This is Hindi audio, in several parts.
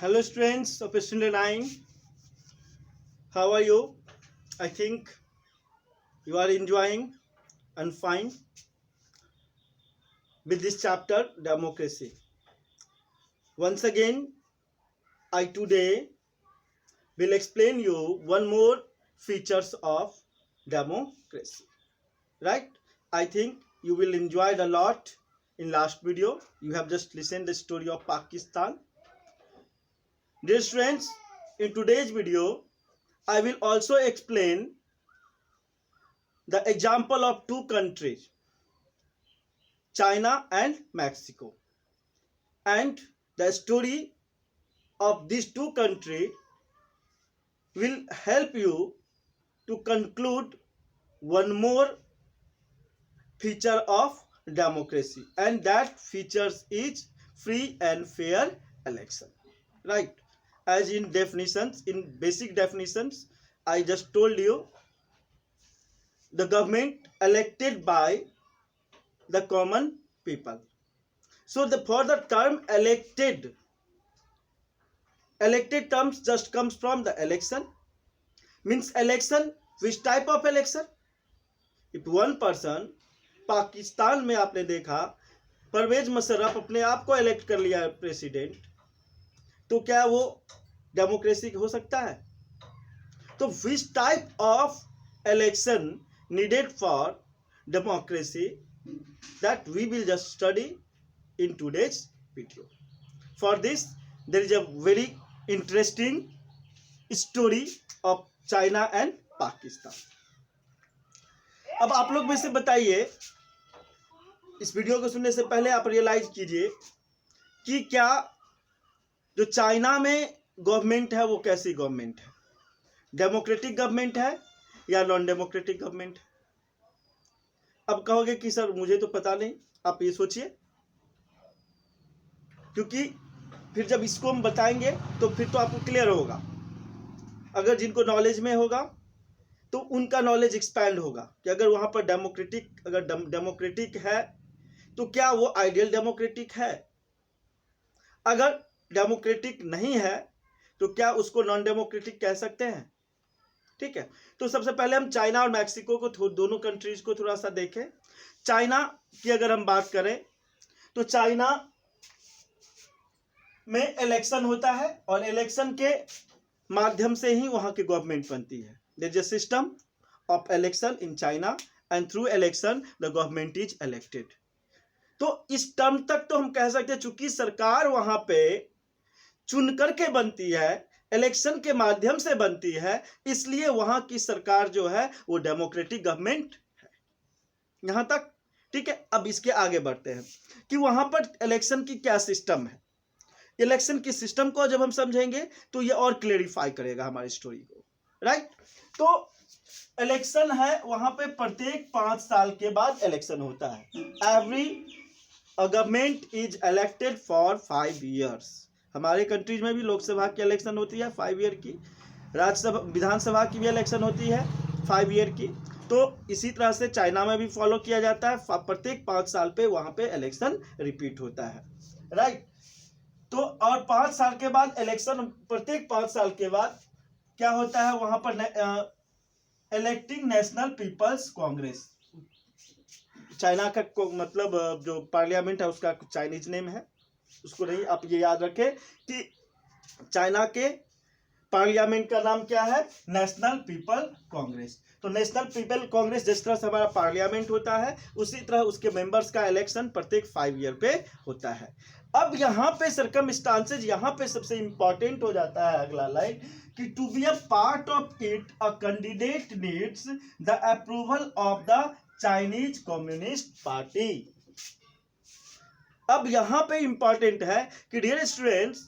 Hello students of Student 9. How are you? I think you are enjoying and fine with this chapter democracy. Once again, I today will explain you one more features of democracy. Right? I think you will enjoy it a lot. In last video, you have just listened the story of Pakistan. Dear students, in today's video, I will also explain the example of two countries, China and Mexico, and the story of these two countries will help you to conclude one more feature of democracy, and that features is free and fair election. Right? As in definitions, in basic definitions, I just told you, the government elected by the common people. So for the term elected terms just comes from the election. Means election, which type of election? If one person, Pakistan में आपने देखा परवेज मुशर्रफ अपने आप को इलेक्ट कर लिया है प्रेसिडेंट, तो क्या वो डेमोक्रेसी हो सकता है? तो which type of election needed for democracy, that we will just study in today's video. For this, there is a very interesting story of China and Pakistan. अब आप लोग में से बताइए, इस वीडियो को सुनने से पहले आप रियलाइज कीजिए कि क्या जो चाइना में गवर्नमेंट है वो कैसी गवर्नमेंट है? डेमोक्रेटिक गवर्नमेंट है या नॉन डेमोक्रेटिक गवर्नमेंट है? अब कहोगे कि सर मुझे तो पता नहीं, आप ये सोचिए, क्योंकि फिर जब इसको हम बताएंगे तो फिर तो आपको क्लियर होगा। अगर जिनको नॉलेज में होगा तो उनका नॉलेज एक्सपैंड होगा कि अगर वहां पर डेमोक्रेटिक है तो क्या वो आइडियल डेमोक्रेटिक है, अगर डेमोक्रेटिक नहीं है तो क्या उसको नॉन डेमोक्रेटिक कह सकते हैं? ठीक है, तो सबसे पहले हम चाइना और मैक्सिको को दोनों कंट्रीज को थोड़ा सा देखें। चाइना की अगर हम बात करें तो चाइना में इलेक्शन होता है और इलेक्शन के माध्यम से ही वहां की गवर्नमेंट बनती है। There is a system of election in China and through election the government is elected. तो इस टर्म तक तो हम कह सकते हैं, चूंकि सरकार वहां पे चुन करके बनती है, इलेक्शन के माध्यम से बनती है, इसलिए वहां की सरकार जो है वो डेमोक्रेटिक गवर्नमेंट है। यहां तक ठीक है। अब इसके आगे बढ़ते हैं कि वहां पर इलेक्शन की क्या सिस्टम है। इलेक्शन की सिस्टम को जब हम समझेंगे तो ये और क्लेरिफाई करेगा हमारी स्टोरी को। राइट? तो इलेक्शन है वहां पे प्रत्येक 5 साल के बाद इलेक्शन होता है। Every government is elected for 5 years। हमारे कंट्रीज में भी लोकसभा की इलेक्शन होती है 5 year की, राज्यसभा विधानसभा की भी इलेक्शन होती है 5 year की। तो इसी तरह से चाइना में भी फॉलो किया जाता है, प्रत्येक 5 साल पे वहां पे इलेक्शन रिपीट होता है। राइट? तो और 5 साल के बाद इलेक्शन, प्रत्येक 5 साल के बाद क्या होता है वहां पर electing National People's Congress. China का मतलब जो पार्लियामेंट है उसका चाइनीज नेम है, उसको नहीं, आप ये याद रखें कि चाइना के पार्लियामेंट का नाम क्या है? National people Congress. तो नेशनल पीपल कांग्रेस जिस तरह से हमारा पार्लियामेंट होता है उसी तरह उसके मेंबर्स का इलेक्शन प्रत्येक 5 year पे होता है। अब यहाँ पे सर्कमस्टांसेस, यहाँ पे सबसे इंपॉर्टेंट हो जाता है अगला लाइन कि to be a part of it a candidate needs the approval of the Chinese communist party. अब यहां पे इंपॉर्टेंट है कि डियर स्टूडेंट्स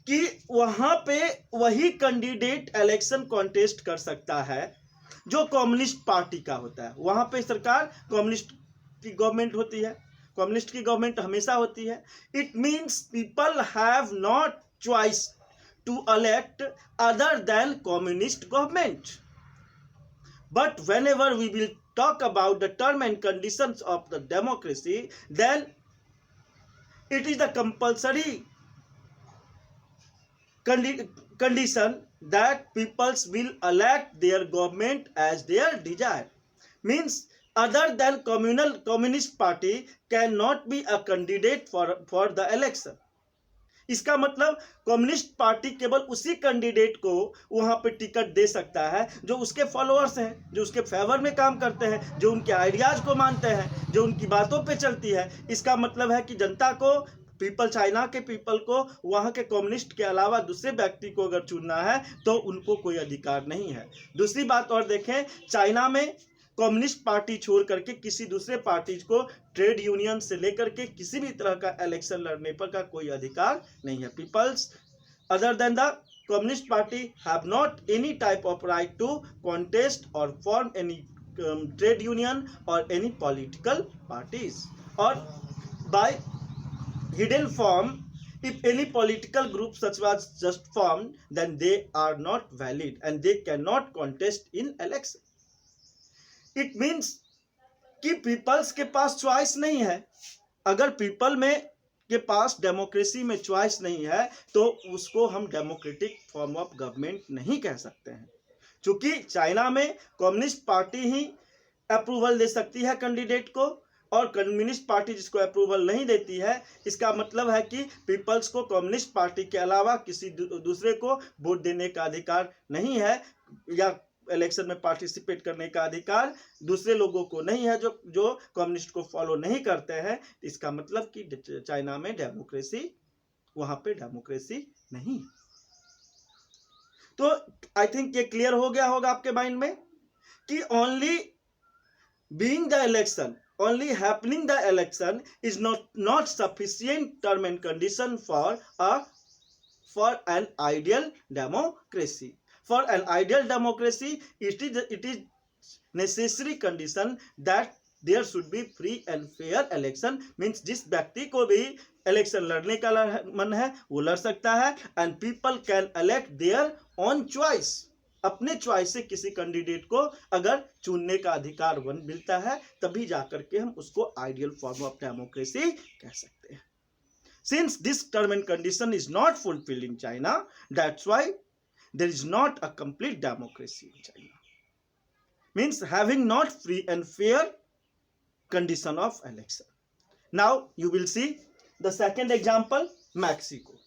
कि वहां पे वही कैंडिडेट इलेक्शन कॉन्टेस्ट कर सकता है जो कम्युनिस्ट पार्टी का होता है। वहां पे सरकार कम्युनिस्ट की गवर्नमेंट होती है, कम्युनिस्ट की गवर्नमेंट हमेशा होती है। It means people have not choice to elect other than communist government. But whenever we will talk about the term and conditions of the democracy, then it is the compulsory condition that peoples will elect their government as their desire. Means other than communist party cannot be a candidate for the election. इसका मतलब कम्युनिस्ट पार्टी केवल उसी कैंडिडेट को वहां पे टिकट दे सकता है जो उसके फॉलोअर्स हैं, जो उसके फेवर में काम करते हैं, जो उनके आइडियाज को मानते हैं, जो उनकी बातों पे चलती है। इसका मतलब है कि जनता को, पीपल, चाइना के पीपल को वहां के कम्युनिस्ट के अलावा दूसरे व्यक्ति को अगर चुनना है तो उनको कोई अधिकार नहीं है। दूसरी बात और देखें, चाइना में कम्युनिस्ट पार्टी छोड़ करके किसी दूसरे पार्टी को ट्रेड यूनियन से लेकर के किसी भी तरह का इलेक्शन लड़ने पर का कोई अधिकार नहीं है। Peoples other than the communist party have not any type of right to contest or form any trade union or any political parties, or by hidden form, if any political group such was just formed, then they are not valid and they cannot contest in election. It means कि पीपल्स के पास चॉइस नहीं है। अगर पीपल में के पास डेमोक्रेसी में चॉइस नहीं है तो उसको हम डेमोक्रेटिक फॉर्म ऑफ गवर्नमेंट नहीं कह सकते हैं। क्योंकि चाइना में कम्युनिस्ट पार्टी ही अप्रूवल दे सकती है कैंडिडेट को, और कम्युनिस्ट पार्टी जिसको अप्रूवल नहीं देती है, इसका मतलब है कि पीपल्स को कम्युनिस्ट पार्टी के अलावा किसी दूसरे को वोट देने का अधिकार नहीं है, या इलेक्शन में पार्टिसिपेट करने का अधिकार दूसरे लोगों को नहीं है जो कम्युनिस्ट को फॉलो नहीं करते हैं। इसका मतलब कि चाइना में डेमोक्रेसी, वहां पे डेमोक्रेसी नहीं। तो आई थिंक ये क्लियर हो गया होगा आपके माइंड में कि only being the election, only happening the election is not sufficient term and condition for an ideal democracy. For an ideal democracy, it is necessary condition that there should be free and fair election. Means जिस व्यक्ति को भी इलेक्शन लड़ने का मन है वो लड़ सकता है, and people can elect their own choice. अपने चॉइस से किसी कैंडिडेट को अगर चुनने का अधिकार मिलता है तभी जाकर के हम उसको आइडियल फॉर्म ऑफ डेमोक्रेसी कह सकते हैं। Since this term and condition is not fulfilled in China, that's why there is not a complete democracy in China. Means having not free and fair condition of election. Now you will see the second example, Mexico.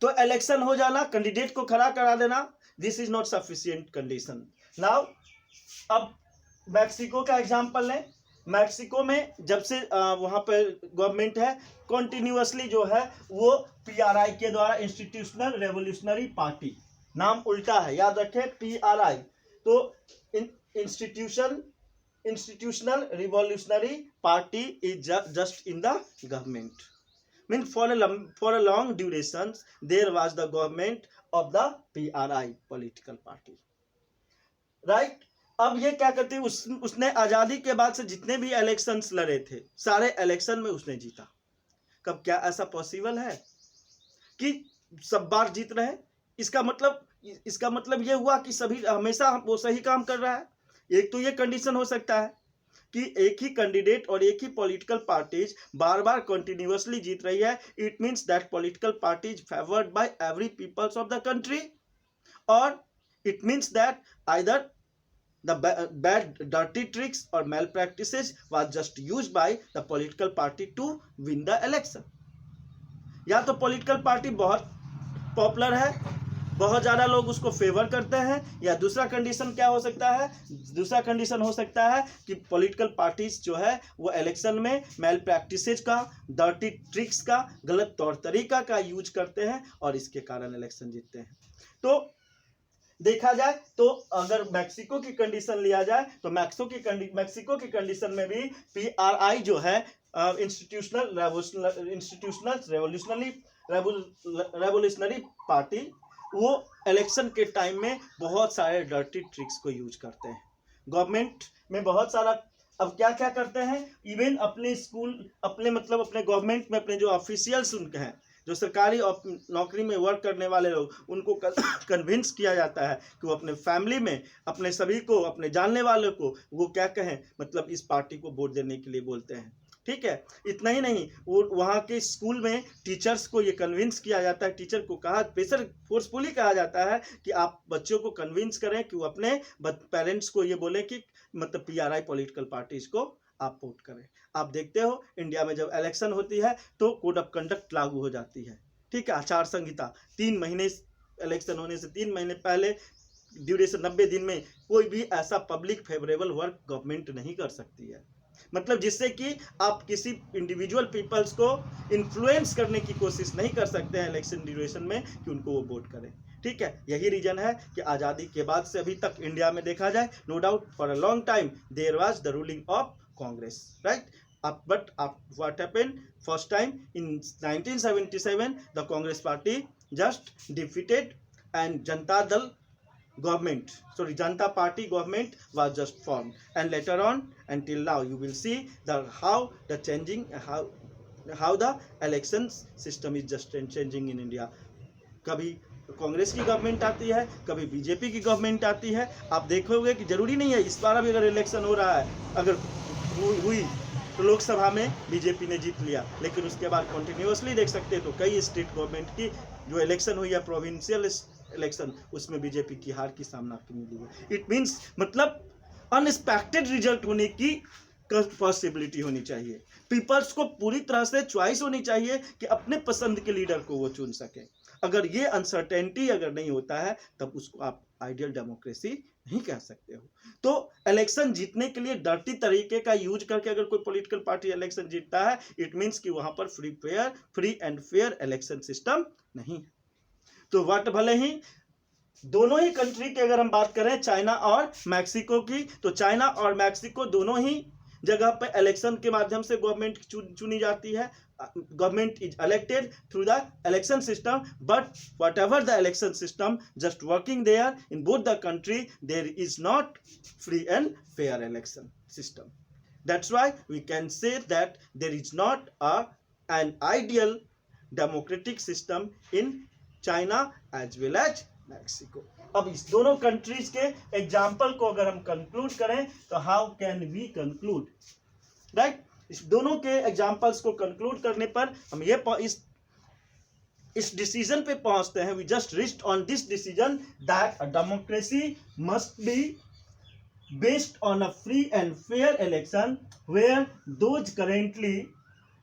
तो इलेक्शन हो जाना, कैंडिडेट को खड़ा करा देना, this is not sufficient condition. Now अब मैक्सिको का एग्जांपल लें। मैक्सिको में जब से वहां पर गवर्नमेंट है, कॉन्टिन्यूअसली जो है वो पीआरआई के द्वारा, इंस्टीट्यूशनल रेवोल्यूशनरी पार्टी, नाम उल्टा है, याद रखें, पीआरआई तो institutional revolutionary party is just in the government. Mean for a long duration there was the government of the PRI political party, right? अब ये क्या करती है, उसने आजादी के बाद से जितने भी इलेक्शंस लड़े थे सारे इलेक्शन में उसने जीता। कब, क्या ऐसा पॉसिबल है कि सब बार जीत रहे? इसका मतलब ये हुआ कि सभी हमेशा वो सही काम कर रहा है। एक तो ये कंडीशन हो सकता है कि एक ही कैंडिडेट और एक ही पॉलिटिकल पार्टीज बार बार कंटिन्यूअसली जीत रही है। It means that political parties favoured by every peoples of the country, और it means that either the bad dirty tricks और malpractices was just used by the political party to win the election. या तो पॉलिटिकल पार्टी बहुत पॉपुलर है, बहुत ज़्यादा लोग उसको फेवर करते हैं, या दूसरा कंडीशन क्या हो सकता है, दूसरा कंडीशन हो सकता है कि पॉलिटिकल पार्टीज जो है वो इलेक्शन में मेल प्रैक्टिसेज का, डर्टी ट्रिक्स का, गलत तौर तरीका का यूज करते हैं और इसके कारण इलेक्शन जीतते हैं। तो देखा जाए तो अगर मैक्सिको की कंडीशन लिया जाए तो मैक्सिको की कंडीशन में भी पीआरआई जो है इंस्टीट्यूशनल रेवोल्यूशनरी पार्टी, वो इलेक्शन के टाइम में बहुत सारे डर्टी ट्रिक्स को यूज करते हैं। गवर्नमेंट में बहुत सारा, अब क्या क्या करते हैं, इवन अपने स्कूल, अपने गवर्नमेंट में अपने जो ऑफिशियल्स उनके हैं, जो सरकारी नौकरी में वर्क करने वाले लोग, उनको कन्विंस किया जाता है कि वो अपने फैमिली में अपने सभी को, अपने जानने वालों को वो क्या कहें, मतलब इस पार्टी को वोट देने के लिए बोलते हैं। ठीक है, इतना ही नहीं, वो वहाँ के स्कूल में टीचर्स को ये कन्विंस किया जाता है, टीचर को कहा, प्रेशर फोर्सफुली कहा जाता है कि आप बच्चों को कन्विंस करें कि वो अपने पेरेंट्स को ये बोले कि मतलब PRI पॉलिटिकल पार्टीज को आप वोट करें। आप देखते हो इंडिया में जब इलेक्शन होती है तो कोड ऑफ कंडक्ट लागू हो जाती है, ठीक है, आचार संहिता। 3 महीने इलेक्शन होने से 3 महीने पहले ड्यूरेशन 90 दिन में कोई भी ऐसा पब्लिक फेवरेबल वर्क गवर्नमेंट नहीं कर सकती है, मतलब जिससे कि आप किसी इंडिविजुअल पीपल्स को इन्फ्लुएंस करने की कोशिश नहीं कर सकते हैं इलेक्शन ड्यूरेशन में कि उनको वो वोट करें, ठीक है। यही रीजन है कि आज़ादी के बाद से अभी तक इंडिया में देखा जाए, no doubt for a long time there was the ruling of Congress, right, but what happened first time in 1977 the Congress party just defeated and Janata Party government was just formed, and later on until now you will see how the changing how the election system is just changing in India. कभी कांग्रेस की गवर्नमेंट आती है, कभी बीजेपी की गवर्नमेंट आती है। आप देखोगे कि जरूरी नहीं है इस बार भी अगर इलेक्शन हो रहा है, अगर हुई तो लोकसभा में बीजेपी ने जीत लिया, लेकिन उसके बाद कंटिन्यूअसली देख सकते हैं तो कई स्टेट गवर्नमेंट की जो इलेक्शन हुई है प्रोविंशियल इलेक्शन, उसमें बीजेपी की हार की सामना मिली है। इट मीन्स मतलब अनएक्सपेक्टेड रिजल्ट होने की पॉसिबिलिटी होनी चाहिए, पीपल्स को पूरी तरह से चॉइस होनी चाहिए कि अपने पसंद के लीडर को वो चुन सके। अगर ये अनसर्टेनिटी अगर नहीं होता है तब उसको आप आइडियल डेमोक्रेसी नहीं कह सकते हो। तो इलेक्शन जीतने के लिए डर्टी तरीके का यूज करके अगर कोई पॉलिटिकल पार्टी इलेक्शन जीतता है, इट मीन्स कि वहां पर free and fair election system नहीं है। तो वट भले ही दोनों ही कंट्री की अगर हम बात करें चाइना और मैक्सिको की, तो चाइना और मैक्सिको दोनों ही जगह पे इलेक्शन के माध्यम से गवर्नमेंट चुनी जाती है, government is elected through the election system, but whatever the election system just working there in both the country, there is not free and fair election system. That's why we can say that there is not an ideal democratic system in China as well as Mexico. अब इस दोनों कंट्रीज के एग्जाम्पल को अगर हम कंक्लूड करें तो how can we conclude, right, इस दोनों के एग्जाम्पल्स को कंक्लूड करने पर हम ये इस डिसीजन पे पहुंचते हैं, we just reached on this decision that a democracy must be based on a free and fair election where those currently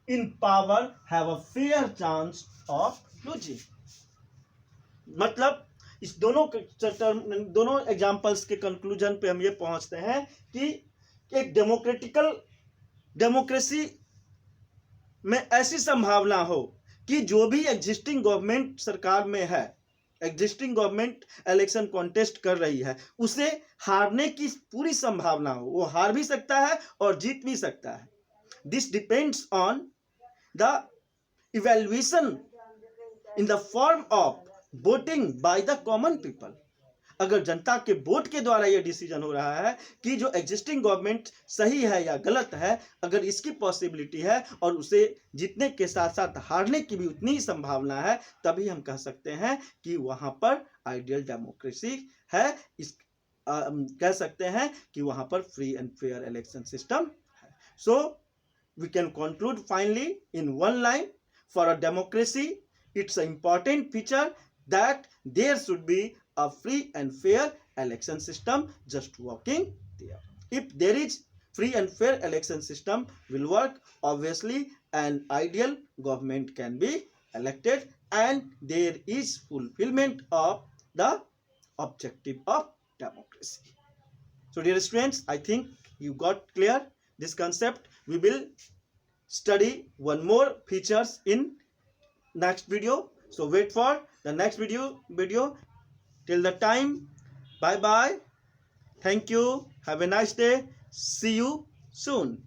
in power have a fair chance of losing. मतलब इस दोनों एग्जाम्पल्स के कंक्लूजन पे हम ये पहुंचते हैं कि एक डेमोक्रेसी में ऐसी संभावना हो कि जो भी एग्जिस्टिंग गवर्नमेंट सरकार में है, एग्जिस्टिंग गवर्नमेंट इलेक्शन कॉन्टेस्ट कर रही है, उसे हारने की पूरी संभावना हो। वो हार भी सकता है और जीत भी सकता है। This depends on the evaluation in the form of voting by the common people. अगर जनता के वोट के द्वारा यह डिसीजन हो रहा है कि जो एग्जिस्टिंग गवर्नमेंट सही है या गलत है, अगर इसकी पॉसिबिलिटी है और उसे जीतने के साथ साथ हारने की भी उतनी ही संभावना है, तभी हम कह सकते हैं कि वहां पर आइडियल डेमोक्रेसी है। कह सकते हैं कि वहां पर free and fair election system है। So we can conclude finally in one line, for a democracy it's a important feature that there should be a free and fair election system just working there. If there is free and fair election system will work, obviously an ideal government can be elected and there is fulfillment of the objective of democracy. So dear students, I think you got clear this concept. We will study one more features in next video. So wait for the next video. Till the time, bye bye. Thank you. Have a nice day. See you soon.